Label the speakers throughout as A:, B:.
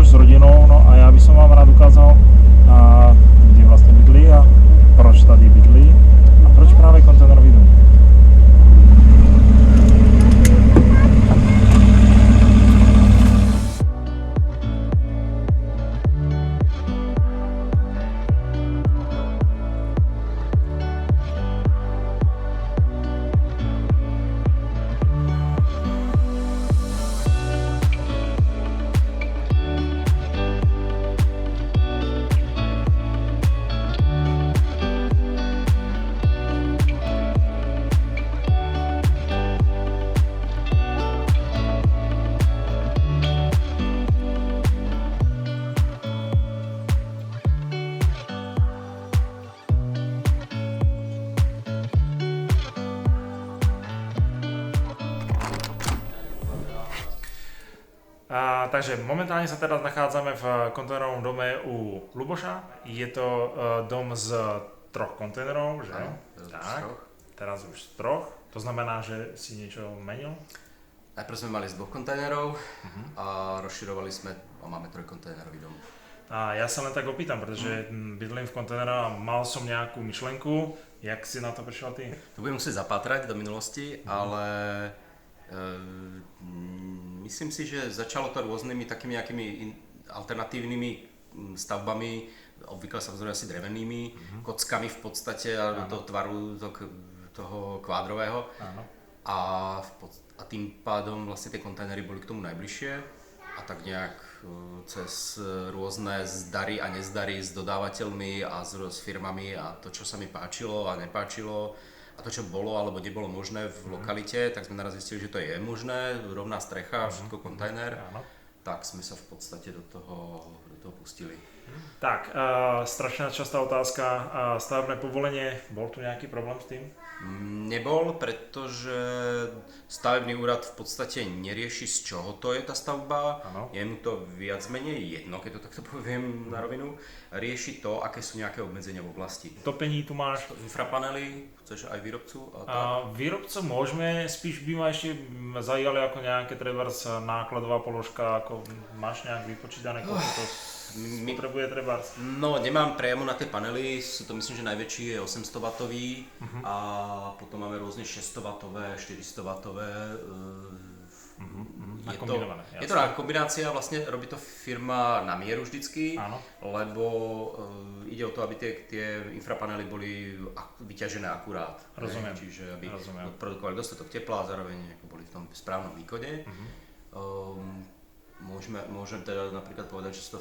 A: s rodinou, no a já bych vám rád ukázal, kde vlastně bydlí a proč tady bydlí a proč právě kontejnerový dům. Takže momentálne sa teraz nachádzame v kontejnerovom dome u Luboša. Je to dom z 3 kontejnerov, že?
B: Áno,
A: tak, teraz už z 3. To znamená, že si niečo menil?
B: Najprv sme mali z 2 kontejnerov a rozširovali sme a máme 3 kontejnerový dom.
A: A ja sa len tak opýtam, pretože bydlím v kontejnere a mal som nejakú myšlenku. Jak si na to prišiel ty?
B: To budem musieť zapátrať do minulosti, ale myslím si, že začalo to rôznymi takými nejakými alternatívnymi stavbami, obvykle samozrejme asi drevenými, kockami v podstate a do tvaru toho kvádrového. A tým pádom vlastne tie kontajnery boli k tomu najbližšie a tak nejak cez rôzne zdary a nezdary s dodávateľmi a s firmami a to, čo sa mi páčilo a nepáčilo a to, čo bolo alebo nebolo možné v lokalite, tak sme naraz zistili, že to je možné, rovná strecha, všetko kontajner, tak sme sa v podstate do toho pustili.
A: Tak, strašne častá otázka, stavebné povolenie, bol tu nejaký problém s tým?
B: Nebol, pretože stavebný úrad v podstate nerieši, z čoho to je tá stavba. Je mu to viac menej jedno, keď to takto poviem na rovinu. Rieši to, aké sú nejaké obmedzenia v oblasti.
A: Topení tu máš?
B: Infrapanely, chceš aj výrobcu?
A: Výrobcu môžeme, spíš by ma ešte zajímali ako nejaké trebárs nákladová položka, ako máš nejak vypočítané, koľko to potrebuje trebárs?
B: No, nemám priamo na tie panely, sú to myslím, že najväčší je 800W a potom máme rôzne 600W, 400W. Je to kombinácia, vlastne robí to firma na mieru vždycky, lebo ide o to, aby tie infrapanely boli vyťažené akurát.
A: Rozumiem.
B: Čiže aby produkovali dostatok tepla a zároveň boli v tom správnom výkone. Môžem teda napríklad povedať, že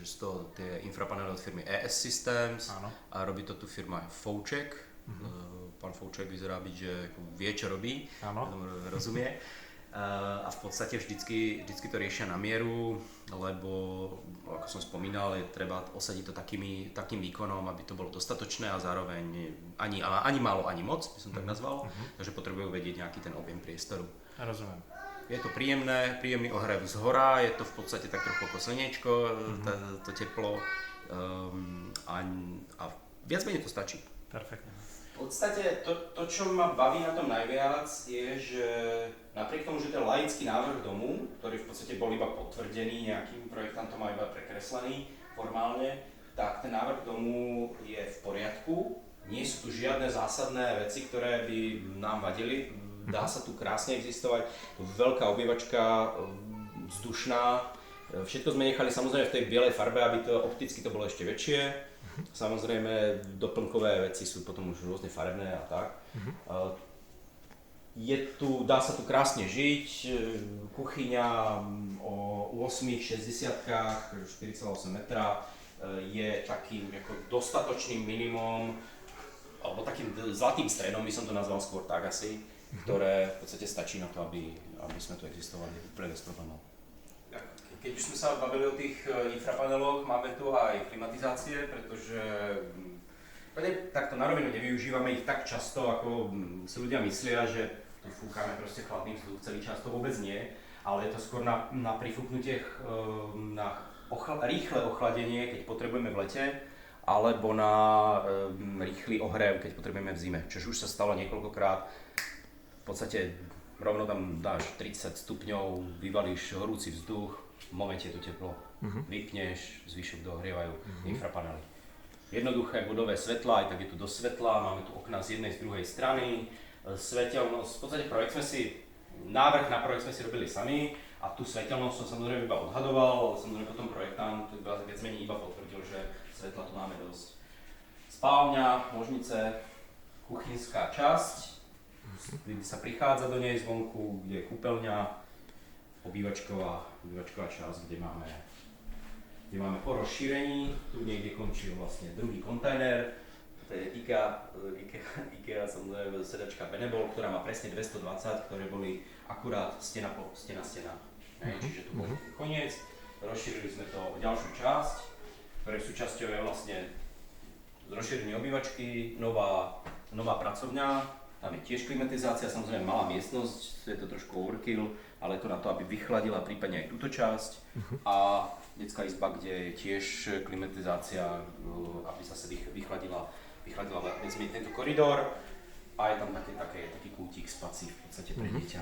B: sú to tie infrapanely od firmy ES Systems a robí to tu firma Fouček. Pán Fouček vyzerá byť, že vie, čo robí, rozumie. A v podstate vždycky to riešia na mieru, lebo ako som spomínal, je treba osadiť to takým výkonom, aby to bolo dostatočné a zároveň ani málo, ani moc, by som tak nazval, takže potrebujú vedieť nejaký ten objem priestoru.
A: Rozumiem.
B: Je to príjemný ohrev zhora, je to v podstate tak trochu ako slniečko, to teplo a viac menej to stačí.
A: Perfektne.
B: V podstate to, čo ma baví na tom najviac, je, že napriek tomu, že ten laický návrh domu, ktorý v podstate bol iba potvrdený nejakým projektantom a iba prekreslený formálne, tak ten návrh domu je v poriadku. Nie sú tu žiadne zásadné veci, ktoré by nám vadili. Dá sa tu krásne existovať, veľká obývačka, vzdušná. Všetko sme nechali samozrejme v tej bielej farbe, aby to opticky to bolo ešte väčšie. Samozrejme doplnkové veci sú potom už rôzne farebné a tak. Dá sa tu krásne žiť, kuchyňa o 8-60-kách, 4,8 metra je takým ako dostatočným minimum, alebo takým zlatým stredom by som to nazval skôr tak asi, ktoré v podstate stačí na to, aby sme tu existovali úplne bez problémov. Keď už sme sa bavili o tých infrapaneloch, máme tu aj klimatizácie, pretože takto na rovinu nevyužívame ich tak často, ako si ľudia myslia, že tu fúkame proste chladný vzduch celý čas, to vôbec nie, ale je to skôr na prifúknutie, na rýchle ochladenie, keď potrebujeme v lete, alebo na rýchly ohrev, keď potrebujeme v zime, čo už sa stalo niekoľkokrát. V podstate rovno tam dáš 30 stupňov, vyvalíš horúci vzduch, v momente je tu teplo. Vypneš, zvyšok dohrievajú infrapanely. Jednoduché budové svetla, aj tak je tu dosť svetla, máme tu okná z jednej, z druhej strany. Svetelnosť, v podstate návrh na projekt sme si robili sami a tú svetelnosť som samozrejme iba odhadoval, ale samozrejme potom projektant viac menej iba potvrdil, že svetla tu máme dosť. Spálňa, ložnice, kuchynská časť, kde sa prichádza do nej zvonku, kde je kúpeľňa, obývačková časť, kde máme po rozšírení, tu niekde končil vlastne druhý kontajner, to je IKEA samozrejme sedačka Benebol, ktorá má presne 220, ktoré boli akurát stena. Čiže tu bol koniec, rozšírili sme to o ďalšiu časť, ktorej súčasťou je vlastne rozšírenie obývačky, nová pracovňa. Tam je tiež klimatizácia, samozrejme malá miestnosť, je to trošku overkill, ale je to na to, aby vychladila prípadne aj túto časť. A detská izba, kde je tiež klimatizácia, aby zase vychladila tento koridor. A je tam taký kútik spací v podstate pre dieťa.